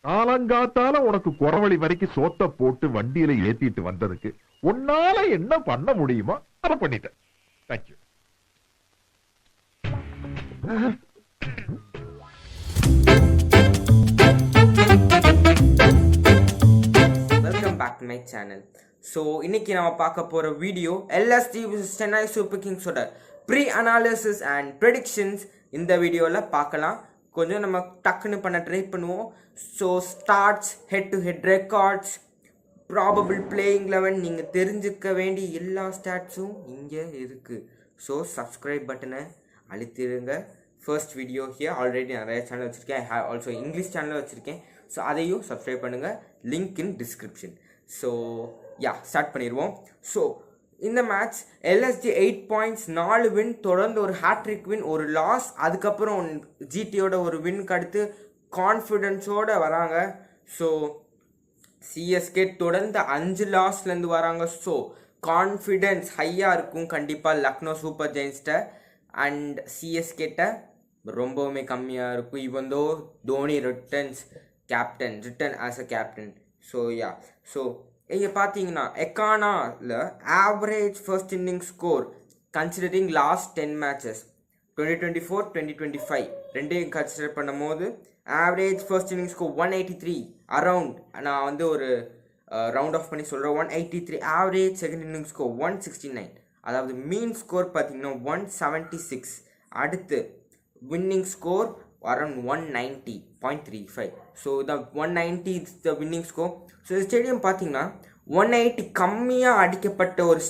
காலங்காத்தால உனக்கு குறவழி வரைக்கும் சோத்த போட்டு வண்டியில ஏத்திட்டு வந்ததுக்கு உன்னால என்ன பண்ண முடியுமோ அதை பண்ணிட்டேன். Thank you. Welcome back to my channel. So இன்னைக்கு நம்ம பார்க்க போகிற வீடியோ எல்எஸ்டி சென்னை சூப்பர் கிங்ஸோட ப்ரீ அனாலிசிஸ் அண்ட் ப்ரெடிக்ஷன்ஸ் இந்த வீடியோவில் பார்க்கலாம். கொஞ்சம் நம்ம டக்குன்னு பண்ண ட்ரை பண்ணுவோம். So starts, head to head records, probable playing 11, நீங்கள் தெரிஞ்சுக்க வேண்டிய எல்லா ஸ்டாட்ஸும் இங்கே இருக்குது. ஸோ சப்ஸ்கிரைப் பட்டனை அழுத்திடுங்க. First video here. ஆல்ரெடி நிறைய சேனல் வச்சுருக்கேன். I have also English channel வச்சுருக்கேன். ஸோ அதையும் சப்ஸ்கிரைப் பண்ணுங்கள். Link in description. So start பண்ணிடுவோம். ஸோ இந்த மேட்ச் எல்எஸ்டி 8 பாயிண்ட்ஸ், 4 வின், தொடர்ந்து ஒரு ஹேட்ரிக் வின், ஒரு லாஸ், அதுக்கப்புறம் ஜிடியோட ஒரு வின்க்கு அடுத்து கான்ஃபிடென்ஸோடு வராங்க. ஸோ சிஎஸ்கே தொடர்ந்து 5 லாஸ்லேருந்து வராங்க. ஸோ கான்ஃபிடென்ஸ் ஹையாக இருக்கும் கண்டிப்பாக லக்னோ சூப்பர் ஜெயின்ஸ்கிட்ட. அண்ட் சிஎஸ்கேட்ட ரொம்பவுமே கம்மியாக இருக்கும். Even though Dhoni return as a captain. So இங்கே பார்த்தீங்கன்னா எக்கானாவில் average first inning score considering last 10 matches 2024, 2025 ரெண்டையும் கன்சிடர் பண்ணும் போது average first inning score 183 around. நான் வந்து ஒரு ரவுண்ட் ஆஃப் பண்ணி சொல்கிறேன். 183 ஆவரேஜ். Second inning score 169. அதாவது மீன் ஸ்கோர் பார்த்தீங்கன்னா 176. அடுத்து winning score around 190.35. So the 190 is the winning score. So stadium பார்த்தீங்கன்னா 180 கம்மியாக அடிக்கப்பட்ட ஒரு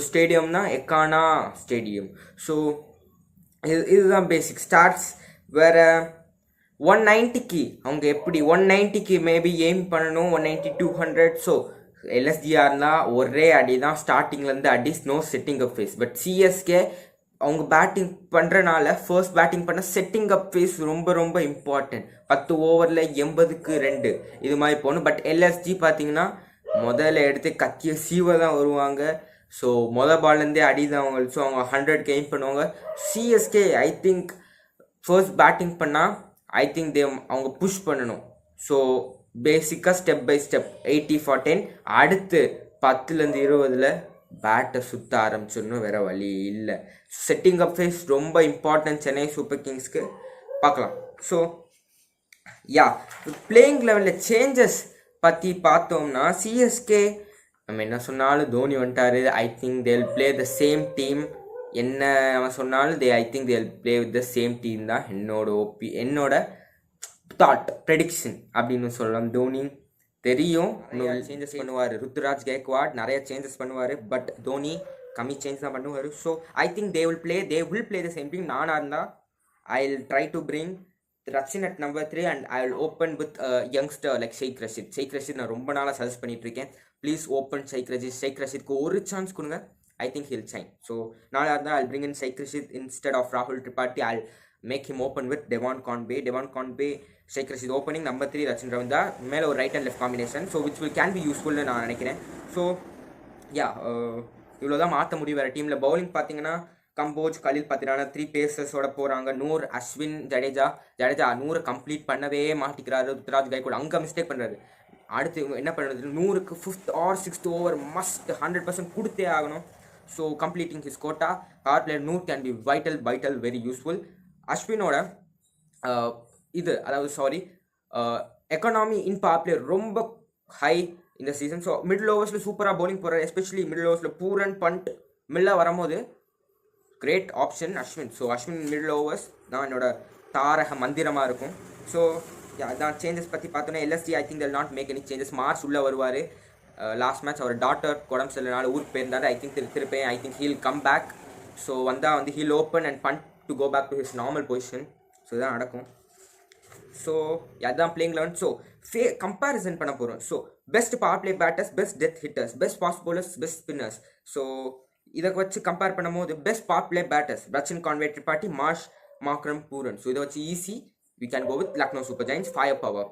ஸ்டேடியம் தான் எக்கானா ஸ்டேடியம். ஸோ இதுதான் பேசிக் ஸ்டார்ட்ஸ். வேறு 190க்கு அவங்க எப்படி 190க்கு மேபி எய்ம் பண்ணணும். 190, 200. ஸோ எல்எஸ்டியாக இருந்தால் ஒரே அடி தான் ஸ்டார்டிங்லேருந்து அடி, no setting up phase. But CSK அவங்க பேட்டிங் பண்ணுறனால ஃபர்ஸ்ட் பேட்டிங் பண்ண செட்டிங் அப் ஃபேஸ் ரொம்ப ரொம்ப இம்பார்ட்டன்ட். 10 ஓவரில் 80க்கு 2 இது மாதிரி போகணும். பட் எல்எஸ்ஜி பார்த்தீங்கன்னா முதல்ல எடுத்து கத்திய சீவை தான் வருவாங்க. ஸோ பால்லேருந்தே அடி தான் அவங்க. ஸோ அவங்க 100 கெயின் பண்ணுவாங்க. CSK I think first batting பண்ணால் அவங்க புஷ் பண்ணணும். ஸோ பேசிக்காக ஸ்டெப் பை ஸ்டெப் 80 for 10. அடுத்து 10லேருந்து 20 பேட்டை சுற்ற ஆரம்பிச்சிடணும். வேறு வழி இல்லை. செட்டிங் அப் ஃபேஸ் ரொம்ப இம்பார்ட்டன்ட் சென்னை சூப்பர் கிங்ஸ்க்கு. பார்க்கலாம். ஸோ பிளேயிங் லெவலில் சேஞ்சஸ் பற்றி பார்த்தோம்னா சிஎஸ்கே நம்ம என்ன சொன்னாலும் தோனி வந்துட்டார். I think they will play the same team. என்ன அவன் சொன்னாலும் I think they will play with the same team தான் என்னோட தாட் ப்ரெடிக்ஷன் அப்படின்னு சொல்லலாம். தோனி தெரியும் சேஞ்சஸ் பண்ணுவார். ருத்துராஜ் கேக்வாட் நிறைய சேஞ்சஸ் பண்ணுவார். பட் தோனி கம்மி சேஞ்ச் தான் பண்ணுவார். So I think they will play the same team. நானாக இருந்தால் I will try to bring Rachin at number 3 and I will open with a youngster like Sheikh Rashid. நான் ரொம்ப நாளாக சஜஸ்ட் பண்ணிட்டு இருக்கேன். ப்ளீஸ் ஓப்பன் ஷேக் ரஷீத்க்கு ஒரு சான்ஸ் கொடுங்க. I think he'll shine. So நாளாக இருந்தால் I'll bring in Sheikh Rashid instead of Rahul Tripathi. I'll make him open with Devon Conway, Sheikh Rashid opening, number 3 Rachin Ravindra, மேலே ஒரு right and left combination. So which will can be usefulனு நான் நினைக்கிறேன். So இவ்வளோதான் மாற்ற முடியும். வேறு டீமில் bowling பார்த்தீங்கன்னா கம்போஜ், கலில் பார்த்தீங்கன்னா 3 பேசர்ஸோட போகிறாங்க. நூர், அஸ்வின், ஜடேஜா 100 கம்ப்ளீட் பண்ணவே மாட்டிக்கிறாரு. ருத்ராஜ் கைக்வாட் அங்கே மிஸ்டேக் பண்ணுறாரு. அடுத்து என்ன பண்ணுறது, 100க்கு 5th or 6th over must 100% கொடுத்தே ஆகணும். So completing his quota. Power player Noor can be vital very useful. அஸ்வினோட எக்கனாமி இன் பவர் பிளேயர் ரொம்ப ஹை இந்த சீசன். ஸோ மிடில் ஓவர்ஸில் சூப்பராக பவுலிங் போகிறார். எஸ்பெஷலி மிடில் ஓவர்ஸில் பூரன் பண்ட் மில்லாக வரும்போது great option Ashwin. So Ashwin middle overs தான் என்னோட தாரக மந்திரமாக இருக்கும். ஸோ அதான் சேஞ்சஸ் பற்றி பார்த்தோன்னா LSG I think they'll not make any changes. Marsh உள்ளே வருவார். லாஸ்ட் மேட்ச் அவர் டாட்டர் உடம்பு சரியில்லைனால ஊருக்கு போயிருந்தாரு. ஐ திங்க் திருப்பேன். I think he'll come back. So வந்தால் he'll open and Pant to go back to his normal position. So இதான் நடக்கும். ஸோ அதுதான் பிளேயிங் 11. ஸோ கம்பேரிசன் பண்ண போகிறோம். So best power play batters, best death hitters, best fast bowlers, best spinners. So இதை வச்சு compare பண்ணும்போது best power play batters Rachin, Conway, Tripathi, Marsh, Markram, Pooran. So இதை வச்சு easy we can go with Lucknow super giants, fire power.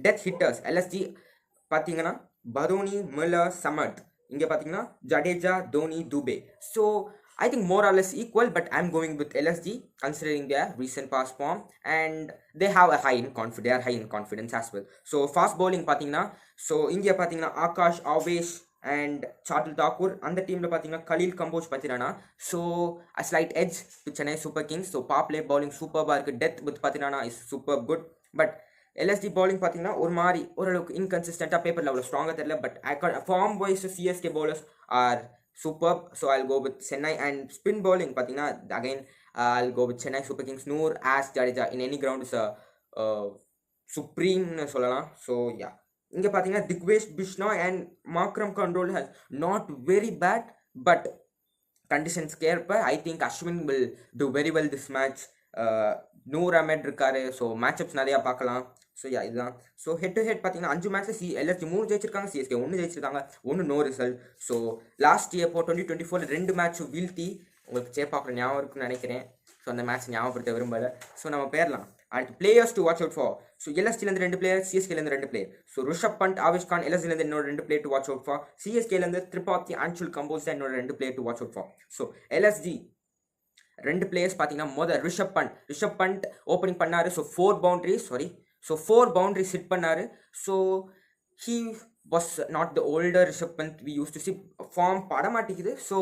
Death hitters LSG பார்த்தீங்கன்னா Badoni, Miller, Samad. இங்கே பார்த்தீங்கன்னா Jadeja, Dhoni, Dube. So I think more or less equal, but I'm going with LSG considering their recent past form, and they have a high in confidence. They are high in confidence as well. So fast bowling பாத்தீங்கன்னா, so இங்க பாத்தீங்கன்னா Akash, Avesh and சார்டில் Thakur, அந்த டீம்ல பாத்தீங்கன்னா கலீல் கம்போஜ் பாத்தீங்கன்னா, so a slight edge to Chennai Super Kings. So power play bowling சூப்பர்பா இருக்கு. Death with பாத்தீங்கன்னா is super good, but LSD bowling பாத்தீங்கன்னா ஒரு மாதிரி ஓரளவுக்கு இன்கன்சிஸ்டன்ட்டா, பேப்பர்ல அவ்வளவு ஸ்ட்ராங்கா தெரியல. But form wise CSK bowlers are superb, so I'll go with Chennai. And spin bowling pathina again, I'll go with Chennai Super Kings. Noor as Jadeja in any ground is a supreme சொல்லலாம். So yeah, இங்க பாத்தீங்கன்னா Digvesh Bishnoi and Markram control has not very bad, but conditions ஏற்ப I think Ashwin will do very well this match. Noor Ahmed இருக்காரு, so matchups நிறையா பார்க்கலாம். So yeah இதுதான். So head to head பார்த்தீங்கன்னா 5 மேட்ச்சில் LSG 3 ஜெயிச்சிருக்காங்க, CSK 1 ஜெயிச்சிருக்காங்க, 1 no result. So last year 2024 2 match வீழ்த்தி உங்களுக்கு சேப்பாக்கிற ஞாபகம் இருக்குன்னு நினைக்கிறேன். ஸோ அந்த மேட்ச் ஞாபகப்படுத்த விரும்பலை. ஸோ நம்ம பேரலாம். அடுத்து players to watch out for. So LSGலேருந்து 2 பிளேயர், CSKலேருந்து 2 பிளேயர். ஸோ ரிஷப் பண்ட், ஆவேஷ் கான் LSGலேருந்து இன்னொரு 2 player to watch out for. CSKலேருந்து திரிபாதி, அன்சுல் கம்போஸ் இன்னொரு 2 player to watch out for. So LSG 2 players பார்த்தீங்கன்னா ரிஷப் பண்ட் ஓப்பனிங் பண்ணாரு. ஸோ 4 பவுண்டரிஸ் ஹிட் பண்ணாரு. So he was not the older Rishabh Pant we use to see. Form பட மாட்டேங்குது. So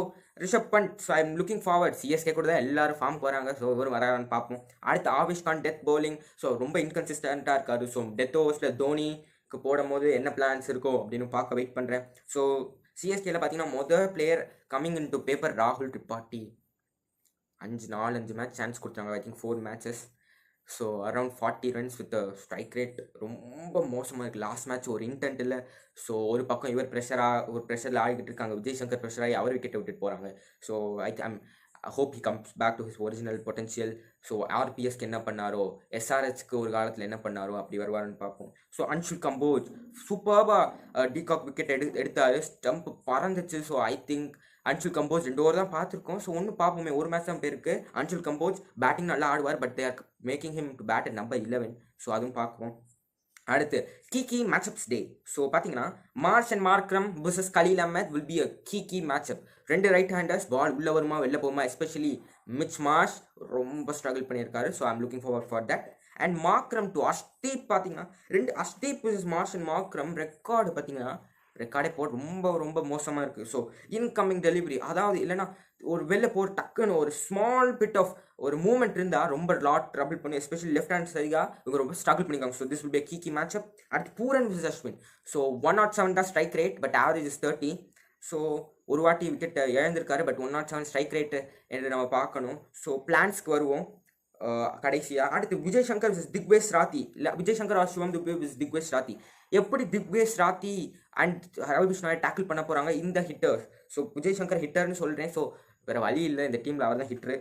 Rishabh Pant, so I am looking forward. CSK கூட தான் எல்லாரும் ஃபார்முக்கு வராங்க. ஸோ இவரும் வரான்னு பார்ப்போம். அடுத்து Avesh Khan death bowling. So ரொம்ப இன்கன்சிஸ்டண்ட்டாக இருக்காரு. ஸோ டெத் ஓவர்ஸில் தோனிக்கு போடும் போது என்ன பிளான்ஸ் இருக்கோ அப்படின்னு பார்க்க வெயிட் பண்ணுறேன். ஸோ CSKல பார்த்தீங்கன்னா மொதல் player coming in to paper ராகுல் திரிபாதி. 5 மேட்ச் சான்ஸ் கொடுத்தாங்க. I think 4 matches. So around 40 runs with strike rate ரொம்ப மோசமாக இருக்குது. லாஸ்ட் மேட்ச் ஒரு இன்டென்ட் இல்லை. ஸோ ஒரு பக்கம் இவர் ப்ரெஷரில் ஆடிக்கிட்டு இருக்காங்க. விஜய் சங்கர் ப்ரெஷராகி அவர் விக்கெட்டை விட்டுட்டு போகிறாங்க. So I hope he comes back to his original potential. So RPSக்கு என்ன பண்ணாரோ, SRHக்கு ஒரு காலத்தில் என்ன பண்ணாரோ அப்படி வருவாருன்னு பார்ப்போம். ஸோ அன்சுல் கம்போஜ் சூப்பராக டீகாக் விக்கெட் எடுத்தார். ஸ்டம்ப் பறந்துச்சு. So I think Anshul Kamboj 2 over தான் பார்த்துருக்கோம். ஸோ ஒன்று பார்ப்போமே, ஒரு மேட்ச் தான் பேருக்கு. அன்சுல் கம்போஜ் பேட்டிங் நல்லா ஆடுவார், but they are making him to bat at number 11. So அதுவும் பார்க்குவோம். அடுத்து கீ மேட்சப்ஸ் டே. ஸோ பார்த்தீங்கன்னா Marsh and Markram vs Khaleel Ahmed will be a key matchup. 2 right handers. Ball உள்ள வருமா வெளில போகுமா, எஸ்பெஷலி மிச் மார்ஷ் ரொம்ப ஸ்ட்ரகிள் பண்ணியிருக்காரு. So I am looking forward for that. And Markram to Arshdeep பார்த்தீங்கன்னா Arshdeep vs Marsh and Markram record பார்த்தீங்கன்னா ரெக்கார்டே போட்டு ரொம்ப மோசமாக இருக்குது. ஸோ இன்கமிங் டெலிவரி, அதாவது இல்லைனா ஒரு வெளில போகிற டக்குன்னு ஒரு ஸ்மால் பிட் ஆஃப் ஒரு மூவ்மெண்ட் இருந்தால் ரொம்ப ட்ரபிள் பண்ணி, எஸ்பெஷலி லெஃப்ட் ஹேண்ட் சரியாக இவங்க ரொம்ப ஸ்ட்ரகிள் பண்ணிக்காங்க. So this will be key matchup. அடுத்து பூரன் vs அஸ்வின். ஸோ 107 தான் strike rate, but average is 30. So ஒரு வாட்டி விக்கெட் இழந்திருக்காரு, பட் 107 ஸ்ட்ரைக் ரேட்டு என்று நம்ம பார்க்கணும். ஸோ பிளான்ஸ்க்கு வருவோம் கடைசியாக. அடுத்து விஜய் சங்கர் vs திக்வேஷ் ராத்தி. இல்லை விஜய் சங்கர் ஆர் சிவம் துபே vs திக்வேஷ் ராத்தி. எப்படி திக்வேஷ் ராத்தி அண்ட் ரவி பிஷ்னாயை டேக்கிள் பண்ண போகிறாங்க இந்த ஹிட்டர்ஸ். ஸோ விஜய் சங்கர் ஹிட்டர்னு சொல்கிறேன். ஸோ வேறு வழி இல்லை, இந்த டீமில் அவர் தான் hitter.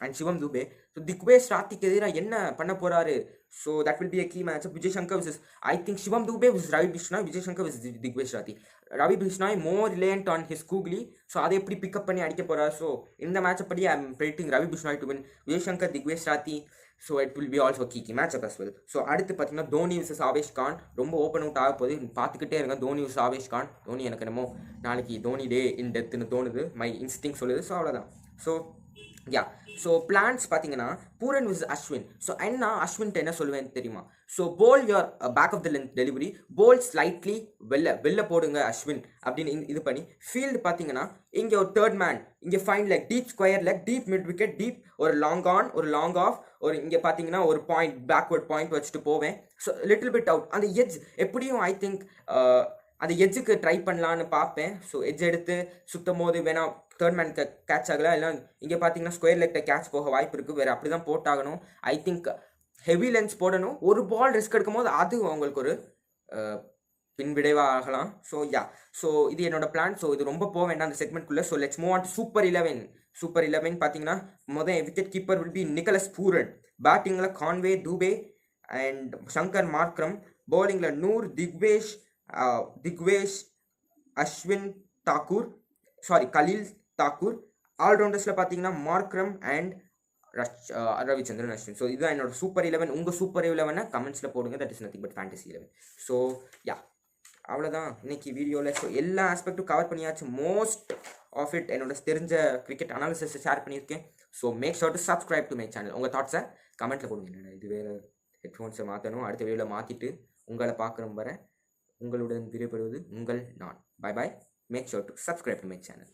And Shivam Dube. So Digvesh ராத்திக்கு எதிராக என்ன பண்ண போகிறாரு. So that will be a key match. Vijay Shankar vs I think Shivam Dube vs Ravi Bishnoi, Vijay Shankar vs Digvesh Rathi. Ravi Bishnoi more reliant on his googly. So அதை எப்படி பிக்கப் பண்ணி அடிக்க போகிறார். ஸோ இந்த மேட்சை படி I am predicting Ravi Bishnoi to win. Vijay Shankar Digvesh Rathi. So it will be also key matchup as well. So அடுத்து பார்த்தீங்கன்னா தோனி vs ஆவேஷ் கான். ரொம்ப ஓப்பன் அவுட் ஆக போகுது, பார்த்துக்கிட்டே இருங்க. தோனி vs ஆவேஷ் கான். தோனி எனக்கு என்னமோ நாளைக்கு தோனி டே இன் டெத்துன்னு தோணுது, மை இன்ஸ்டிங் சொல்லுது. ஸோ அவ்வளோதான். ஸோ யா, ஸோ பிளான்ஸ் பார்த்தீங்கன்னா பூரன் vs அஸ்வின். ஸோ அஸ்வின்ட்டு என்ன சொல்லுவேன் தெரியுமா. So bowl your back of the length delivery, bowl slightly வெளில போடுங்க அஸ்வின் அப்படின்னு இது பண்ணி. ஃபீல்டு பார்த்தீங்கன்னா இங்கே ஒரு தேர்ட் மேன், இங்கே fine leg, deep square leg, deep mid wicket, deep ஒரு லாங் ஆன், ஒரு லாங் ஆஃப், ஒரு இங்கே பார்த்தீங்கன்னா ஒரு பாயிண்ட் பேக்வர்ட் பாயிண்ட் வச்சுட்டு போவேன். ஸோ லிட்டில் பிட் அவுட் அந்த எட்ஜ் எப்படியும் ஐ திங்க் அந்த எட்ஜுக்கு ட்ரை பண்ணலான்னு பார்ப்பேன். ஸோ எட்ஜ் எடுத்து சுற்றும் போது வேணா தேர்ட் மேன் கேட்ச் ஆகலாம், இல்லை இங்கே பார்த்தீங்கன்னா ஸ்கொயர் லெக்கில் கேட்ச் போக வாய்ப்பு இருக்குது. வேறு அப்படி தான் போட்டாகணும். ஐ திங்க் ஹெவி லென்ஸ் போடணும். ஒரு பால் ரிஸ்க் எடுக்கும் போது அது அவங்களுக்கு ஒரு பின்விடைவாக ஆகலாம். ஸோ யா, ஸோ இது என்னோட பிளான். ஸோ இது ரொம்ப போக வேண்டாம் அந்த செக்மெண்ட்குள்ளே. So let's move on to super 11 பார்த்தீங்கன்னா முதல் wicket keeper will be Nicholas Pooran. பேட்டிங்கில் Conway, Dube and Shankar Markram. பவுலிங்கில் நூர், திக்வேஷ், அஸ்வின் தாக்கூர், கலீல் தாக்கூர். ஆல்ரவுண்டர்ஸில் பார்த்தீங்கன்னா Markram and Ravichandran Ashwin. So இதுதான் என்னோட சூப்பர் 11. உங்கள் சூப்பர் 11 கமெண்ட்ஸில் போடுங்க. That is nothing but fantasy 11. So yeah, அவ்வளோதான் இன்னைக்கு வீடியோவில். ஸோ எல்லா ஆஸ்பெக்டும் கவர் பண்ணியாச்சு. மோஸ்ட் ஆஃப் இட் என்னோட தெரிஞ்ச கிரிக்கெட் அனாலிசிஸை ஷேர் பண்ணியிருக்கேன். So make sure to subscribe to my channel. உங்கள் தாட்ஸை கமெண்ட்டில் போடுங்க. இது வேறு ஹெட்ஃபோன்ஸை மாற்றணும், அடுத்த வீடியோவில் மாற்றிட்டு உங்களை பார்க்குற வரை உங்களுடன் விடைபெறுவது உங்கள் நான். Bye bye. Make sure to subscribe to my channel.